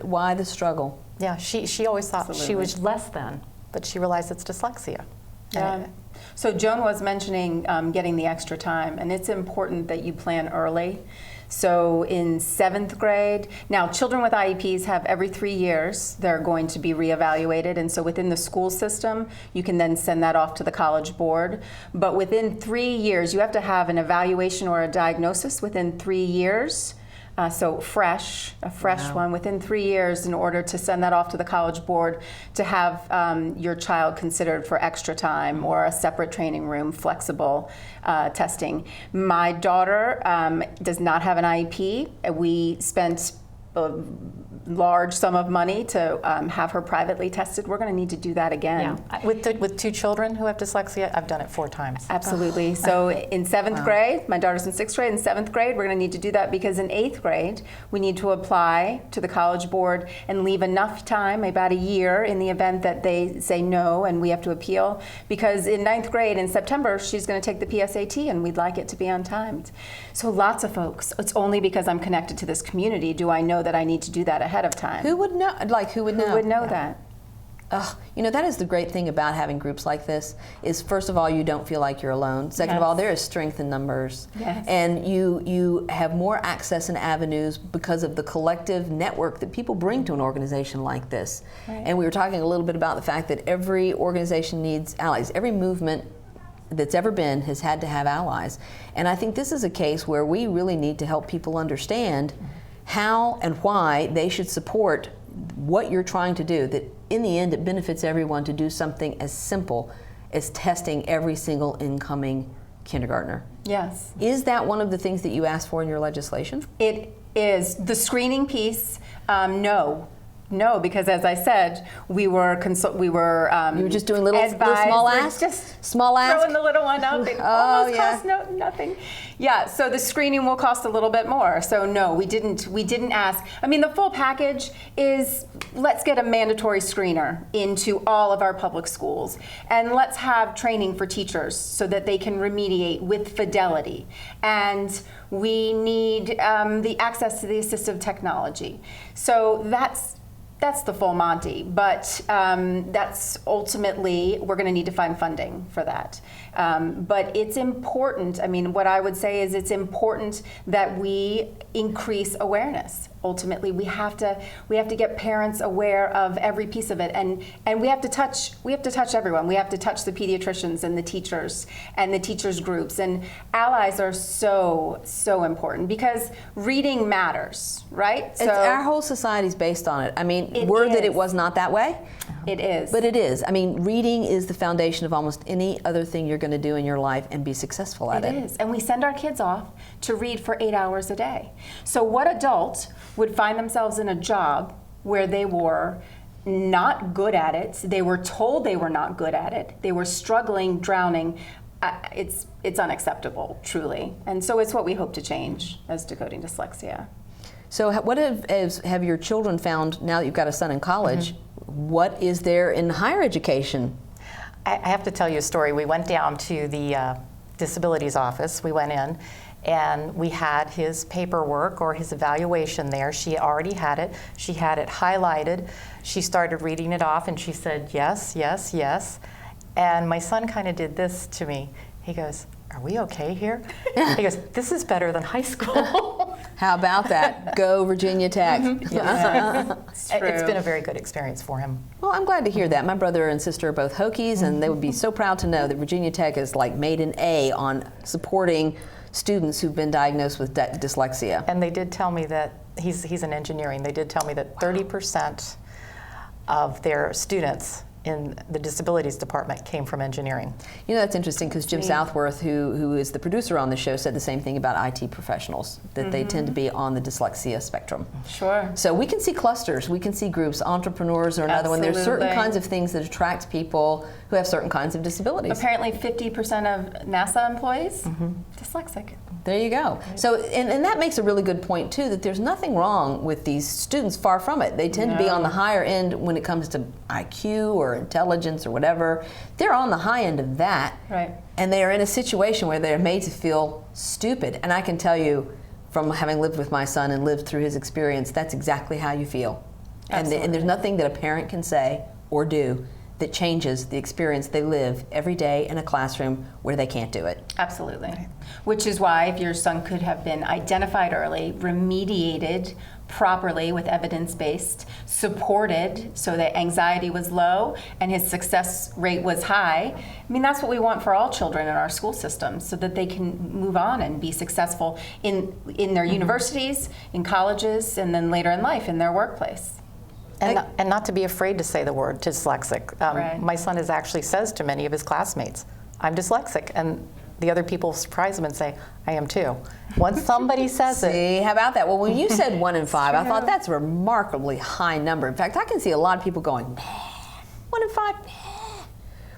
why the struggle? Yeah, she always thought she was less than, but she realized it's dyslexia. Yeah. So Joan was mentioning getting the extra time, and it's important that you plan early. So in 7th grade, now children with IEPs have every 3 years, they're going to be reevaluated, and so within the school system, you can then send that off to the College Board. But within 3 years, you have to have an evaluation or a diagnosis within 3 years. So a fresh one within 3 years, in order to send that off to the College Board to have your child considered for extra time or a separate training room, flexible testing. My daughter does not have an IEP. We spent a large sum of money to have her privately tested, we're going to need to do that again. Yeah. With 2 children who have dyslexia, I've done it 4 times. Absolutely. So in 7th grade, my daughter's in 6th grade, in 7th grade, we're going to need to do that because in 8th grade, we need to apply to the College Board and leave enough time, about a year, in the event that they say no and we have to appeal. Because in 9th grade, in September, she's going to take the PSAT and we'd like it to be on time. So lots of folks, it's only because I'm connected to this community do I know that I need to do that ahead of time. Who would know? Like, who would know? Who would know that? You know, that is the great thing about having groups like this is, first of all, you don't feel like you're alone. Second of all, there is strength in numbers. Yes. And you have more access and avenues because of the collective network that people bring to an organization like this. Right. And we were talking a little bit about the fact that every organization needs allies. Every movement that's ever been has had to have allies. And I think this is a case where we really need to help people understand how and why they should support what you're trying to do, that in the end it benefits everyone to do something as simple as testing every single incoming kindergartner. Yes. Is that one of the things that you asked for in your legislation? It is. The screening piece, no, because as I said, we were you were just doing little small asks? Just small ask? throwing the little one up. It almost cost nothing. Yeah, so the screening will cost a little bit more. So no, we didn't ask. I mean, the full package is, let's get a mandatory screener into all of our public schools. And let's have training for teachers so that they can remediate with fidelity. And we need the access to the assistive technology. So that's the full Monty, but that's ultimately, we're going to need to find funding for that. But it's important, I mean, what I would say is it's important that we increase awareness. Ultimately, we have to get parents aware of every piece of it, and we have to touch everyone. We have to touch the pediatricians and the teachers and the teachers groups, and allies are so important because reading matters, right? So our whole society's based on it. I mean, that it was not that way. It is. But it is. I mean, reading is the foundation of almost any other thing you're going to do in your life and be successful at it. It is. And we send our kids off to read for 8 hours a day. So what adult would find themselves in a job where they were not good at it, they were told they were not good at it, they were struggling, drowning? It's unacceptable, truly. And so it's what we hope to change as Decoding Dyslexia. So what have your children found now that you've got a son in college? What is there in higher education? I have to tell you a story. We went down to the disabilities office. We went in and we had his paperwork or his evaluation there. She already had it. She had it highlighted. She started reading it off and she said, yes, yes, yes. And my son kind of did this to me. He goes, are we okay here? He goes, this is better than high school. How about that? Go Virginia Tech. It's been a very good experience for him. Well, I'm glad to hear that. My brother and sister are both Hokies, and they would be so proud to know that Virginia Tech is like made an A on supporting students who've been diagnosed with dyslexia. And they did tell me that he's in engineering. They did tell me that 30% of their students in the disabilities department came from engineering. You know, that's interesting because Jim Southworth, who is the producer on the show, said the same thing about IT professionals, that they tend to be on the dyslexia spectrum. Sure. So we can see clusters, we can see groups, entrepreneurs are another one. There's certain kinds of things that attract people who have certain kinds of disabilities. Apparently 50% of NASA employees, dyslexic. There you go. So, and that makes a really good point too, that there's nothing wrong with these students, far from it. They tend to be on the higher end when it comes to IQ or intelligence or whatever. They're on the high end of that. Right. And they are in a situation where they're made to feel stupid. And I can tell you, from having lived with my son and lived through his experience, that's exactly how you feel. And there's nothing that a parent can say or do that changes the experience they live every day in a classroom where they can't do it. Absolutely. Right. Which is why if your son could have been identified early, remediated properly with evidence-based, supported so that anxiety was low and his success rate was high, I mean, that's what we want for all children in our school system so that they can move on and be successful in their universities, in colleges, and then later in life in their workplace. And not to be afraid to say the word dyslexic. Right. My son actually says to many of his classmates, I'm dyslexic, and the other people surprise them and say, I am too. Once somebody says it. See, how about that? Well, when you said 1 in 5, I thought that's a remarkably high number. In fact, I can see a lot of people going, nah, 1 in 5, nah.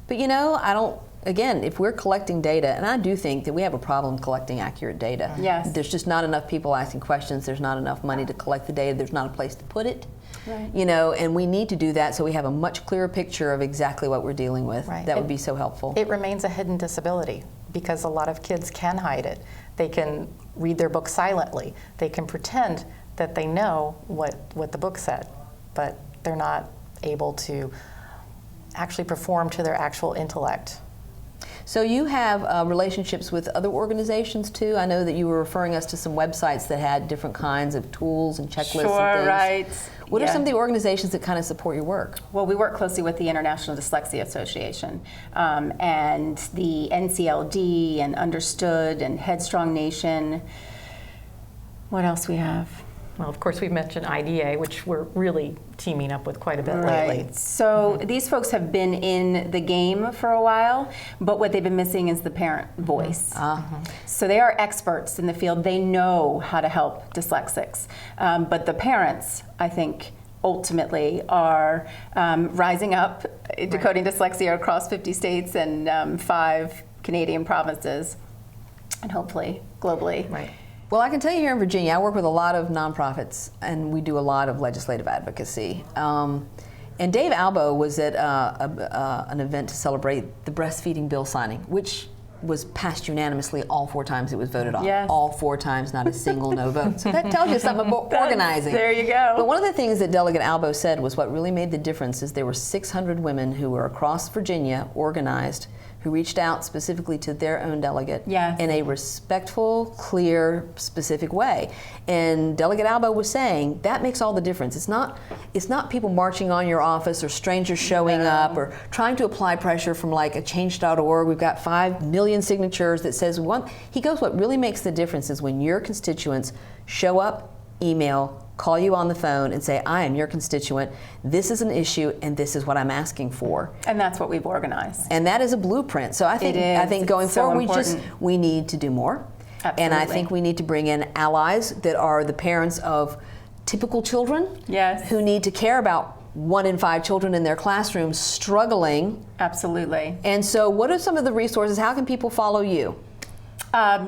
But I don't, again, if we're collecting data, and I do think that we have a problem collecting accurate data. Yes. There's just not enough people asking questions. There's not enough money to collect the data. There's not a place to put it. Right. And we need to do that so we have a much clearer picture of exactly what we're dealing with. Right. That would be so helpful. It remains a hidden disability because a lot of kids can hide it. They can read their book silently. They can pretend that they know what the book said, but they're not able to actually perform to their actual intellect. So you have relationships with other organizations too? I know that you were referring us to some websites that had different kinds of tools and checklists and things. Right. What are some of the organizations that kind of support your work? Well, we work closely with the International Dyslexia Association and the NCLD and Understood and Headstrong Nation. What else we have? Well, of course, we've mentioned IDA, which we're really teaming up with quite a bit lately. So these folks have been in the game for a while, but what they've been missing is the parent voice. So they are experts in the field. They know how to help dyslexics. But the parents, I think, ultimately are rising up, decoding dyslexia across 50 states and 5 Canadian provinces, and hopefully globally. Right. Well, I can tell you here in Virginia, I work with a lot of nonprofits, and we do a lot of legislative advocacy. And Dave Albo was at an event to celebrate the breastfeeding bill signing, which was passed unanimously all 4 times it was voted on. Yes. All 4 times, not a single no vote. So that tells you something about organizing. There you go. But one of the things that Delegate Albo said was what really made the difference is there were 600 women who were across Virginia organized who reached out specifically to their own delegate in a respectful, clear, specific way. And Delegate Albo was saying that makes all the difference. It's not people marching on your office or strangers showing up or trying to apply pressure from like a change.org. We've got 5 million signatures that says we want. He goes, what really makes the difference is when your constituents show up, email, call you on the phone and say, I am your constituent, this is an issue, and this is what I'm asking for. And that's what we've organized. And that is a blueprint. So I think going forward, we need to do more. Absolutely. And I think we need to bring in allies that are the parents of typical children who need to care about 1 in 5 children in their classrooms struggling. Absolutely. And so what are some of the resources? How can people follow you?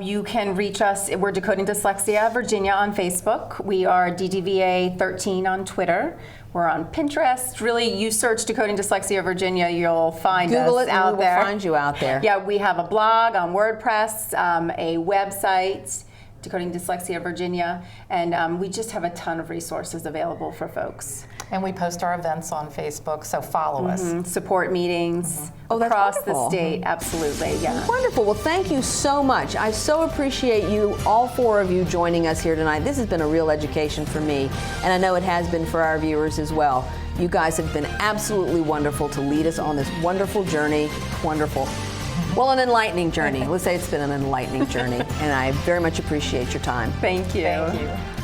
You can reach us. We're Decoding Dyslexia Virginia on Facebook. We are DDVA 13 on Twitter. We're on Pinterest. Really, you search Decoding Dyslexia Virginia, you'll find Google us it and out we there. will find you out there. Yeah, we have a blog on WordPress, a website, Decoding Dyslexia Virginia, and we just have a ton of resources available for folks. And we post our events on Facebook, so follow us. Support meetings that's across wonderful. the state, absolutely, yeah. Wonderful. Well, thank you so much. I so appreciate you, all 4 of you, joining us here tonight. This has been a real education for me, and I know it has been for our viewers as well. You guys have been absolutely wonderful to lead us on this wonderful journey. Wonderful. Well, an enlightening journey. Let's say it's been an enlightening journey, and I very much appreciate your time. Thank you. Thank you.